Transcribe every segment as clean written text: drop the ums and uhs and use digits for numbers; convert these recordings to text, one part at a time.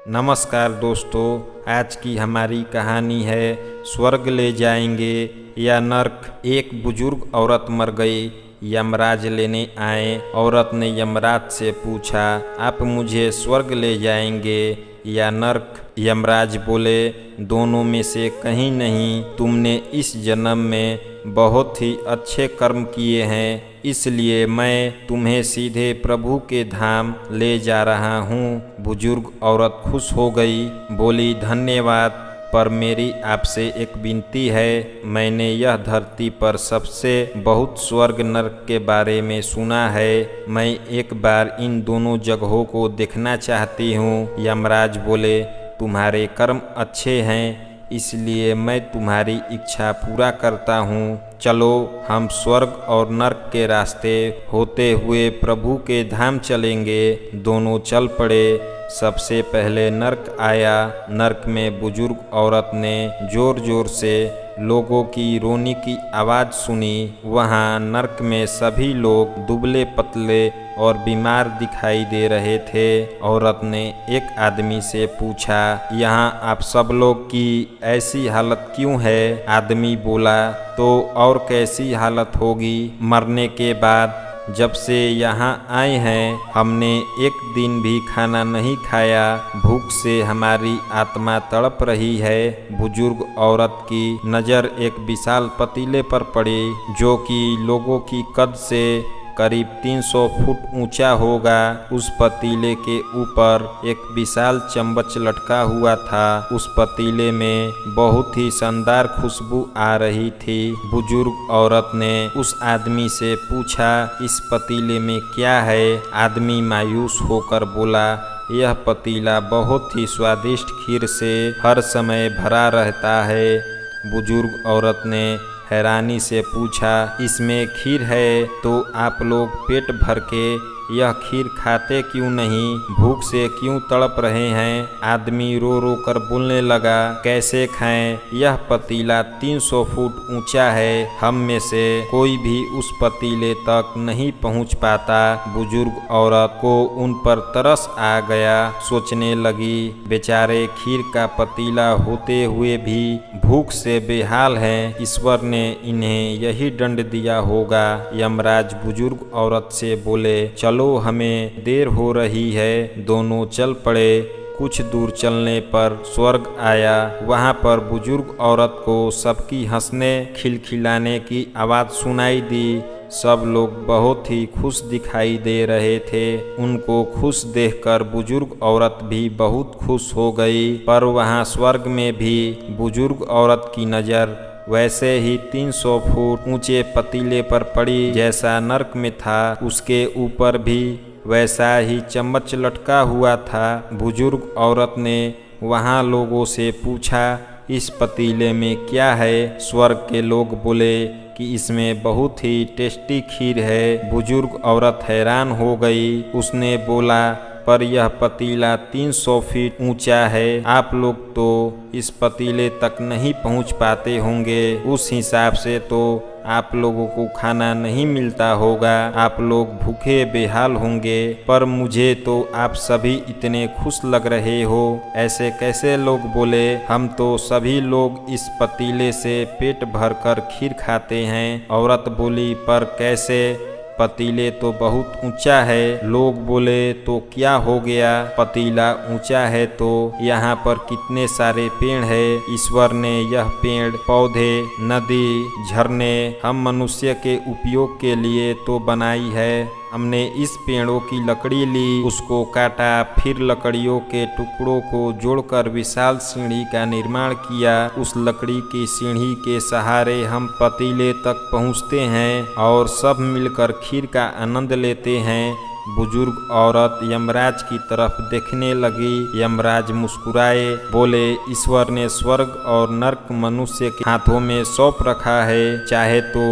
नमस्कार दोस्तों, आज की हमारी कहानी है स्वर्ग ले जाएंगे या नर्क। एक बुजुर्ग औरत मर गई। यमराज लेने आए। औरत ने यमराज से पूछा, आप मुझे स्वर्ग ले जाएंगे या नर्क? यमराज बोले, दोनों में से कहीं नहीं। तुमने इस जन्म में बहुत ही अच्छे कर्म किए हैं, इसलिए मैं तुम्हें सीधे प्रभु के धाम ले जा रहा हूँ। बुजुर्ग औरत खुश हो गई, बोली, धन्यवाद, पर मेरी आपसे एक विनती है। मैंने यह धरती पर सबसे बहुत स्वर्ग नरक के बारे में सुना है। मैं एक बार इन दोनों जगहों को देखना चाहती हूँ। यमराज बोले, तुम्हारे कर्म अच्छे हैं, इसलिए मैं तुम्हारी इच्छा पूरा करता हूँ। चलो, हम स्वर्ग और नर्क के रास्ते होते हुए प्रभु के धाम चलेंगे। दोनों चल पड़े। सबसे पहले नर्क आया। नर्क में बुजुर्ग औरत ने जोर जोर से लोगों की रोने की आवाज़ सुनी। वहाँ नर्क में सभी लोग दुबले पतले और बीमार दिखाई दे रहे थे। औरत ने एक आदमी से पूछा, यहाँ आप सब लोग की ऐसी हालत क्यों है? आदमी बोला, तो और कैसी हालत होगी मरने के बाद? जब से यहाँ आए हैं हमने एक दिन भी खाना नहीं खाया। भूख से हमारी आत्मा तड़प रही है। बुजुर्ग औरत की नज़र एक विशाल पतीले पर पड़ी, जो कि लोगों की कद से करीब 300 फुट ऊंचा होगा। उस पतीले के ऊपर एक विशाल चम्मच लटका हुआ था। उस पतीले में बहुत ही शानदार खुशबू आ रही थी। बुजुर्ग औरत ने उस आदमी से पूछा, इस पतीले में क्या है? आदमी मायूस होकर बोला, यह पतीला बहुत ही स्वादिष्ट खीर से हर समय भरा रहता है। बुजुर्ग औरत ने हैरानी से पूछा, इसमें खीर है तो आप लोग पेट भर के यह खीर खाते क्यों नहीं? भूख से क्यों तड़प रहे हैं? आदमी रो रो कर बोलने लगा, कैसे खाएं? यह पतीला 300 फुट ऊंचा है, हम में से कोई भी उस पतीले तक नहीं पहुंच पाता। बुजुर्ग औरत को उन पर तरस आ गया। सोचने लगी, बेचारे खीर का पतीला होते हुए भी भूख से बेहाल हैं। ईश्वर ने इन्हें यही दंड दिया होगा। यमराज बुजुर्ग औरत से बोले, चलो, हमें देर हो रही है। दोनों चल पड़े। कुछ दूर चलने पर स्वर्ग आया। वहाँ पर बुजुर्ग औरत को सबकी हंसने खिलखिलाने की आवाज़ सुनाई दी। सब लोग बहुत ही खुश दिखाई दे रहे थे। उनको खुश देखकर बुजुर्ग औरत भी बहुत खुश हो गई। पर वहाँ स्वर्ग में भी बुजुर्ग औरत की नज़र वैसे ही 300 फुट ऊंचे पतीले पर पड़ी जैसा नर्क में था। उसके ऊपर भी वैसा ही चम्मच लटका हुआ था। बुजुर्ग औरत ने वहाँ लोगों से पूछा, इस पतीले में क्या है? स्वर्ग के लोग बोले कि इसमें बहुत ही टेस्टी खीर है। बुजुर्ग औरत हैरान हो गई। उसने बोला, पर यह पतीला 300 फीट ऊंचा है, आप लोग तो इस पतीले तक नहीं पहुंच पाते होंगे। उस हिसाब से तो आप लोगों को खाना नहीं मिलता होगा, आप लोग भूखे बेहाल होंगे। पर मुझे तो आप सभी इतने खुश लग रहे हो, ऐसे कैसे? लोग बोले, हम तो सभी लोग इस पतीले से पेट भर कर खीर खाते हैं। औरत बोली, पर कैसे? पतीले तो बहुत ऊंचा है। लोग बोले, तो क्या हो गया? पतीला ऊंचा है तो यहाँ पर कितने सारे पेड़ है। ईश्वर ने यह पेड़ पौधे, नदी, झरने हम मनुष्य के उपयोग के लिए तो बनाई है। हमने इस पेड़ों की लकड़ी ली, उसको काटा, फिर लकड़ियों के टुकड़ों को जोड़कर विशाल सीढ़ी का निर्माण किया। उस लकड़ी की सीढ़ी के सहारे हम पतीले तक पहुँचते हैं और सब मिलकर खीर का आनंद लेते हैं। बुजुर्ग औरत यमराज की तरफ देखने लगी। यमराज मुस्कुराए, बोले, ईश्वर ने स्वर्ग और नर्क मनुष्य के हाथों में सौंप रखा है। चाहे तो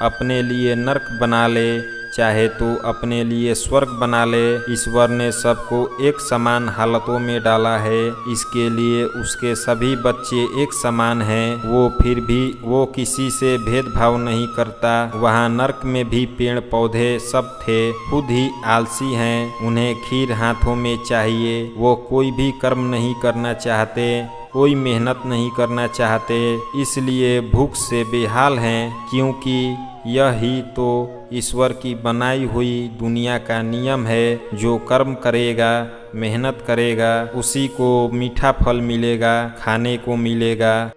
अपने लिए नर्क बना ले, चाहे तो अपने लिए स्वर्ग बना ले। ईश्वर ने सबको एक समान हालतों में डाला है, इसके लिए उसके सभी बच्चे एक समान हैं। वो फिर भी वो किसी से भेदभाव नहीं करता। वहाँ नर्क में भी पेड़ पौधे सब थे, खुद ही आलसी हैं, उन्हें खीर हाथों में चाहिए। वो कोई भी कर्म नहीं करना चाहते, कोई मेहनत नहीं करना चाहते, इसलिए भूख से बेहाल हैं, क्योंकि यह ही तो ईश्वर की बनाई हुई दुनिया का नियम है। जो कर्म करेगा, मेहनत करेगा, उसी को मीठा फल मिलेगा, खाने को मिलेगा।